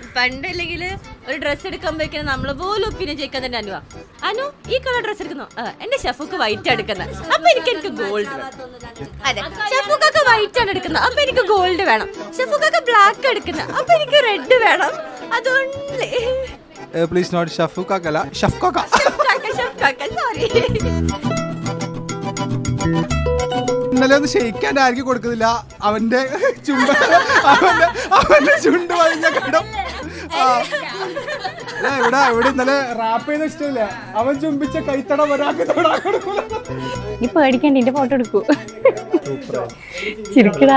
പണ്ടല്ലെങ്കിൽ ഒരു ഡ്രസ്സ് എടുക്കുമ്പോഴേക്കും നമ്മള് പോലും ഒപ്പീനിയൻ ചോദിക്കാൻ തന്നെ അനുവാ അനു ഈ കളർ ഡ്രസ്സ് എടുക്കുന്നു എന്റെ ഷെഫുക്ക് വൈറ്റ് എടുക്കുന്നത് അപ്പൊ എനിക്ക് ഗോൾഡ് വേണം. അതെ ഷെഫുക്കൊക്കെ വൈറ്റ് ആണ് എടുക്കുന്നത് അപ്പൊ എനിക്ക് ഗോൾഡ് വേണം. ഷെഫുക്കൊക്കെ ബ്ലാക്ക് എടുക്കുന്നത് അപ്പൊ എനിക്ക് റെഡ് വേണം. അതുകൊണ്ട് പ്ലീസ് നോട്ട് ഷഫുക്കാക്കല്ല ഷഫ്കോക്ക സോറി. ഇന്നലെ ഒന്ന് ഷെയ്ക്കാൻ ആർക്കും കൊടുക്കുന്നില്ല. അവന്റെ ചുണ്ട് വലിഞ്ഞ കടം ഇവിടെ ഇന്നലെ റാപ്പ് ചെയ്ത ഇഷ്ടമില്ല. അവൻ ചുംബിച്ച കൈത്തടം ഒരാൾക്ക് തൊടാൻ കൊടുക്കൂല. നീ പേടിക്കണ്ട, എന്റെ ഫോട്ടോ എടുക്കൂ. ചിരിക്കടാ.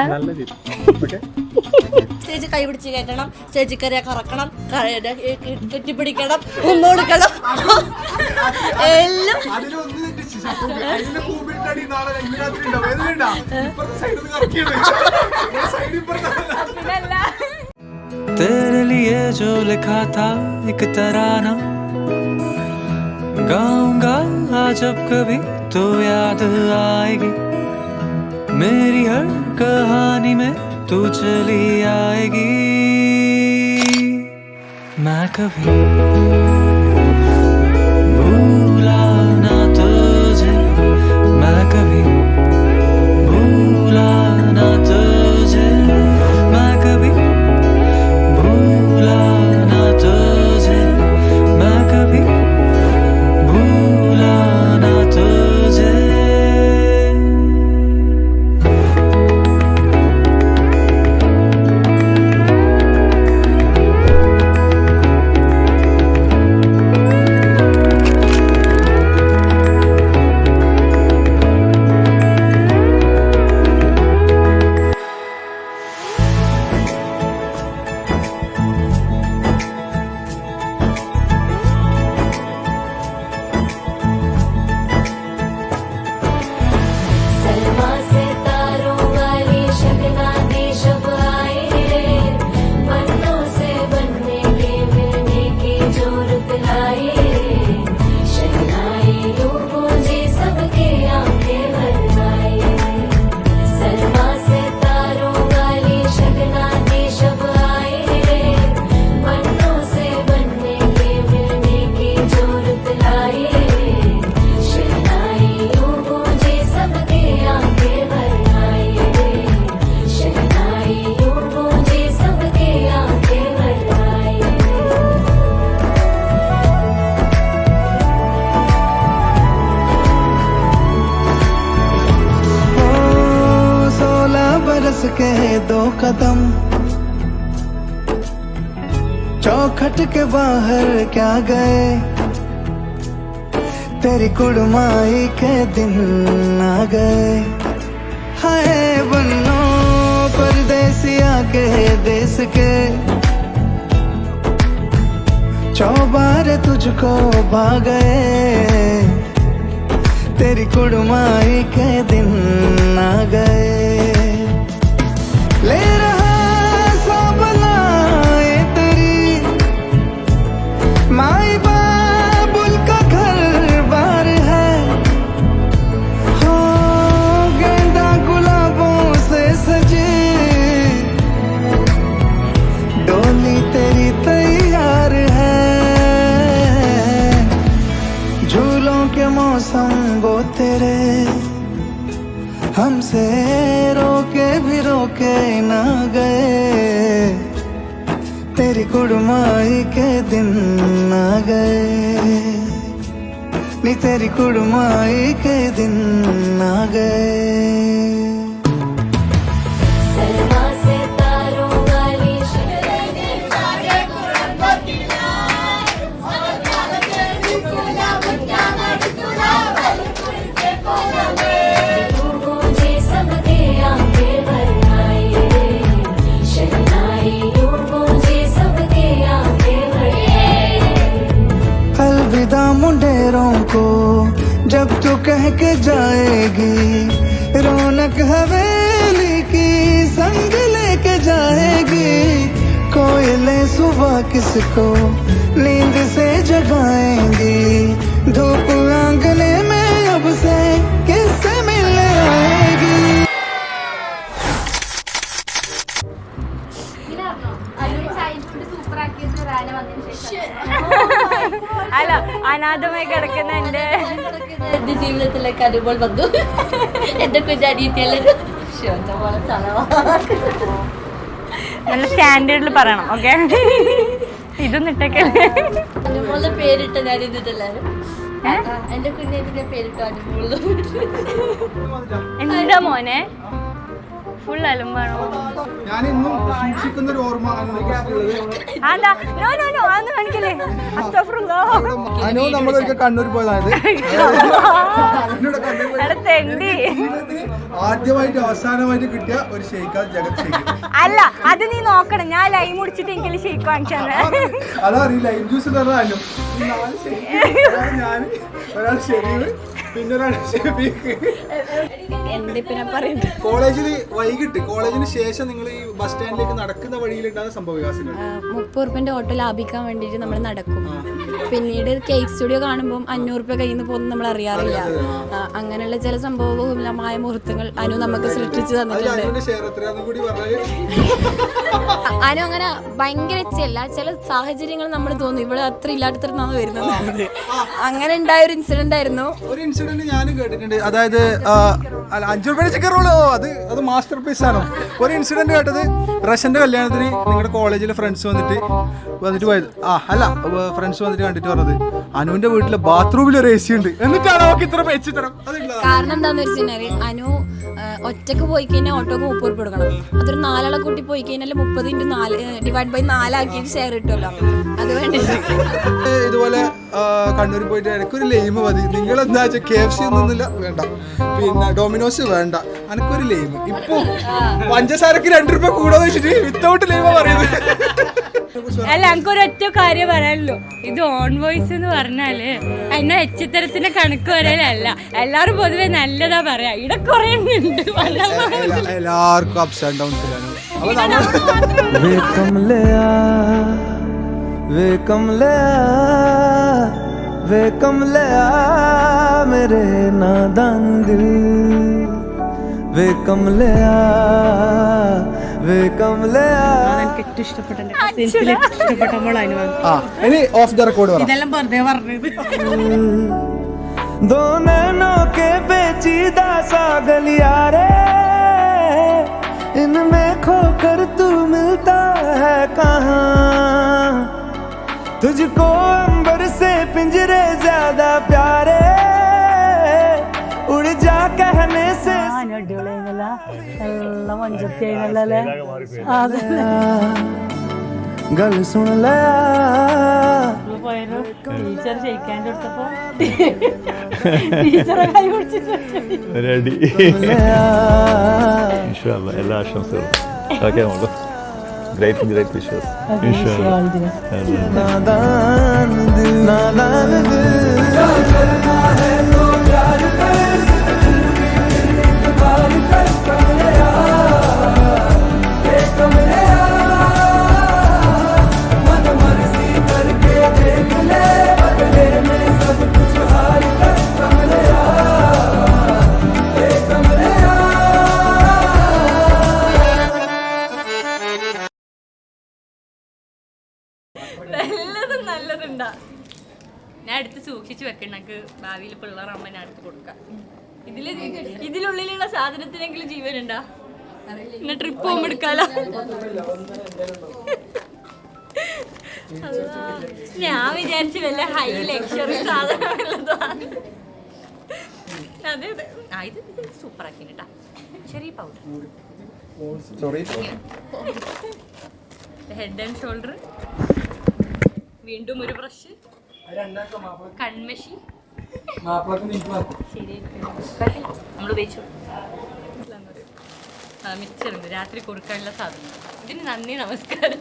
സ്റ്റേജ് കൈ പിടിച്ച് കയറ്റണം, സ്റ്റേജിൽ കയറിയാൽ കറക്കണം, കെട്ടിപ്പിടിക്കണം, ഉമ്മ കൊടുക്കണം. എല്ലാം तेरे लिए जो लिखा था एक तराना गाऊंगा आज जब कभी तो याद आएगी मेरी हर कहानी में तू चली आएगी मैं कभी भूला ना तुझे मैं कभी भूला ना तुझे मैं कभी भूला ना तुझे मैं कभी भूला ना तुझे के दो कदम चौखट के बाहर क्या गए तेरी कुड़माई के दिन आ गए हाय बन्नो परदेसिया के देश के चौबार तुझको भा गए तेरी कुड़माई के दिन आ गए ले रहा सब लाए तेरी माई बाबुल का घर बार है हो गेंदा गुलाबों से सजे डोली तेरी तैयार है झूलों के मौसम वो तेरे हमसे रोके भी रोके ना गए तेरी कुड़माई के दिन आ गए नी तेरी कुड़माई के दिन आ गए मुंडेरों को जब तू कह के जाएगी रौनक हवेली की संग लेके जाएगी कोयले सुबह किसको नींद से जगाएंगी धूप आंगने में अब से किससे मिलने आएगी ചൈൽഡ്ഹുഡ് സൂപ്പർ ആക്കി അല്ല അനാഥമായി കിടക്കുന്ന എന്റെ ജീവിതത്തിലേക്ക് അനുഭവം വന്നു. എന്റെ കുഞ്ഞനിയത്തിയല്ലേ നല്ല സ്റ്റാൻഡേർഡിൽ പറയണം. ഓക്കെ, ഇതൊന്നും ഇട്ടേക്കല്ലേ. അനുമോളുടെ പേരിട്ട ഞാൻ ഇതില്ലാരും. എന്റെ കുഞ്ഞിന്റെ പേരിട്ടു അനുമോള്. എന്താ മോനെ ഫുൾ അലമ്പാണോ? ഞാൻ ഇന്നും സൂക്ഷിക്കുന്ന ഒരു ഓർമ്മ അതാ നോ നോ നോ അതൊന്നും കാണിക്കല്ലേ. അസ്തഗ്ഫിറുല്ലാഹ്. അനു നമ്മളൊരിക്കൽ കണ്ണൂർ പോയതായത് തെണ്ടി ആദ്യമായിട്ട് അവസാനമായിട്ട് കിട്ടിയ ഒരു ഷെയ്ക്കാ ജഗത് ഷെയ്ഖ്. അല്ല അത് നീ നോക്കണം. ഞാൻ ലൈം മുടിച്ചിട്ട് എനിക്ക് ഷെയ്ക്ക് വാങ്ങിച്ചാണ്. അതറിയില്ല. ലൈം ജ്യൂസ് തരാനു ഞാൻ ഒരാൾ ഷെരീഫ് പിന്നെ ഒരാൾ ഷെബീഖ്. എന്റെ പിന്നെ പറയുന്നത് കോളേജിൽ വൈകിട്ട് കോളേജിന് ശേഷം നിങ്ങൾ ഈ ബസ് സ്റ്റാൻഡിലേക്ക് നടക്കുന്ന വഴിയിലുണ്ടാകുന്ന സംഭവ വികാസങ്ങൾ 30 റുപ്യന്റെ ഓട്ടോ ലാഭിക്കാൻ വേണ്ടിട്ട് നമ്മൾ നടക്കും. പിന്നീട് കേക്ക് സ്റ്റുഡിയോ കാണുമ്പോൾ 500 റുപ്യ കയ്യിൽ നിന്ന് പോകുന്നത് നമ്മൾ അറിയാറില്ല. അങ്ങനെയുള്ള ചില സംഭവമായ മുഹൂർത്തങ്ങൾ അനു നമുക്ക് സൃഷ്ടിച്ചു തന്നിട്ടുണ്ട്. അനു അങ്ങനെ ഭയങ്കര ഇച്ചയല്ല, ചില സാഹചര്യങ്ങൾ നമ്മൾ തോന്നും ഇവിടെ അത്ര ഇല്ലാത്തടത്താണ് വരുന്നത്. അങ്ങനെ ഉണ്ടായ ഒരു ഇൻസിഡന്റ് ആയിരുന്നു. ഒരു ഇൻസിഡന്റ് ഞാനും കേട്ടിട്ടുണ്ട്. അതായത് 5 രൂപ ചിക്കൻ റോളോ അത് മാസ്റ്റർ പീസ് ആണ്. ഒരു ഇൻസിഡന്റ് കേട്ടത് റഷന്റെ കല്യാണത്തിന് നിങ്ങളുടെ കോളേജിലെ ഫ്രണ്ട്സ് വന്നിട്ട് പോയത്. ഫ്രണ്ട്സ് വന്നിട്ട് കണ്ടിട്ട് പറഞ്ഞത് അനുവിന്റെ വീട്ടിലെ ബാത്റൂമിൽ ഒരു AC ഉണ്ട്. എന്നിട്ടാണ് അവർക്ക് ഇത്ര പേച്ചിത്തരം. കാരണം എന്താന്ന് വെച്ചാൽ അനു ഒറ്റക്ക് പോയി കഴിഞ്ഞാൽ ഓട്ടോക്ക് 30 രൂപ കൊടുക്കണം. അതൊരു 4 ആളെ കൂട്ടി പോയി കഴിഞ്ഞാൽ 30 × 4 / 4 ഷെയർ കിട്ടുമല്ലോ. അത് വേണ്ടിട്ട് ഇതുപോലെ കണ്ണൂർ പോയിട്ട് എനിക്കൊരു ലൈം മതി. നിങ്ങൾ എന്താ വെച്ചാൽ KFC ഒന്നുമില്ല വേണ്ട, പിന്നെ ഡൊമിനോസ് വേണ്ട, എനിക്കൊരു ലൈം. ഇപ്പൊ പഞ്ചസാരക്ക് 2 രൂപ കൂടാതെ വെച്ചിട്ട് വിത്തൗട്ട് ലൈമ പറയുന്നത്. അല്ല എനിക്കൊരു ഒറ്റ കാര്യം പറയാനല്ലോ. ഇത് ഓൺ വോയിസ് എന്ന് പറഞ്ഞാല് എന്നെ എച്ചിത്തരത്തിന്റെ കണക്ക് പറയലല്ല. എല്ലാരും പൊതുവെ നല്ലതാ പറയാ. ഇവിടെ കൊറേ ഉണ്ട് എല്ലാവർക്കും അപ്സ് ആൻഡ് ഡൗൺസിലാണ്. वे कमलिया वे कमलिया वे कमलिया मेरे नादान दिल वे कमलिया वे कमलिया. എനിക്ക് ഏറ്റവും ഇഷ്ടപ്പെട്ട ഇഷ്ടപ്പെട്ട ഇനി ഓഫ് ദ റെക്കോർഡ് പറ. ഇതെല്ലാം വെറുതെ പറഞ്ഞത്. दो नैनों के पेचीदा सा गलियारे इनमें खोकर तू मिलता है कहाँ. तुझको अंबर से पिंजरे ज्यादा प्यारे उड़ जा कहने से അടിപൊളിയായിരുന്നല്ല. നല്ല മഞ്ചത്തി ആയിരുന്നല്ലേ. गल सुन लिया പോയാലോ ടീച്ചർ ക്ഷയിക്കാൻ കൊടുത്തപ്പോ ടീച്ചറെ കൈ പിടിച്ചിട്ട് റെഡി. ഇൻഷാല്ലാ എല്ലാ ആശംസകളും. ഓക്കെ നമുക്ക് ഗ്രേറ്റ് വിഷസ്. नादान दिल नादान നല്ലതും നല്ലതുണ്ടാ. ഞാൻ എടുത്ത് സൂക്ഷിച്ചു വെക്കണം. എനിക്ക് ഭാവിയിൽ പിള്ളേറാകുമ്പോ ഞാൻ എടുത്ത് കൊടുക്കാം. ഇതിലുള്ളിലുള്ള സാധനത്തിനെങ്കിലും ജീവനുണ്ടാ. പിന്നെ ട്രിപ്പ് പോകുമ്പോ എടുക്കാലോ. ഞാൻ വിചാരിച്ചു വല്ല ഹൈ ലക്ഷറി സാധനമുള്ളതാണ്. അതെ അതെ. ഇത് സൂപ്പർ ആക്കിട്ടാ. ചെറിയ പൗഡർ, ഹെഡ് ആൻഡ് ഷോൾഡർ, വീണ്ടും ഒരു ബ്രഷ്, കൺമഷി. ശരി നമ്മൾ ഉപയോഗിച്ചു. മിച്ചറുണ്ട് രാത്രി കൊടുക്കാനുള്ള സാധനം. ഇതിന് നന്ദി നമസ്കാരം.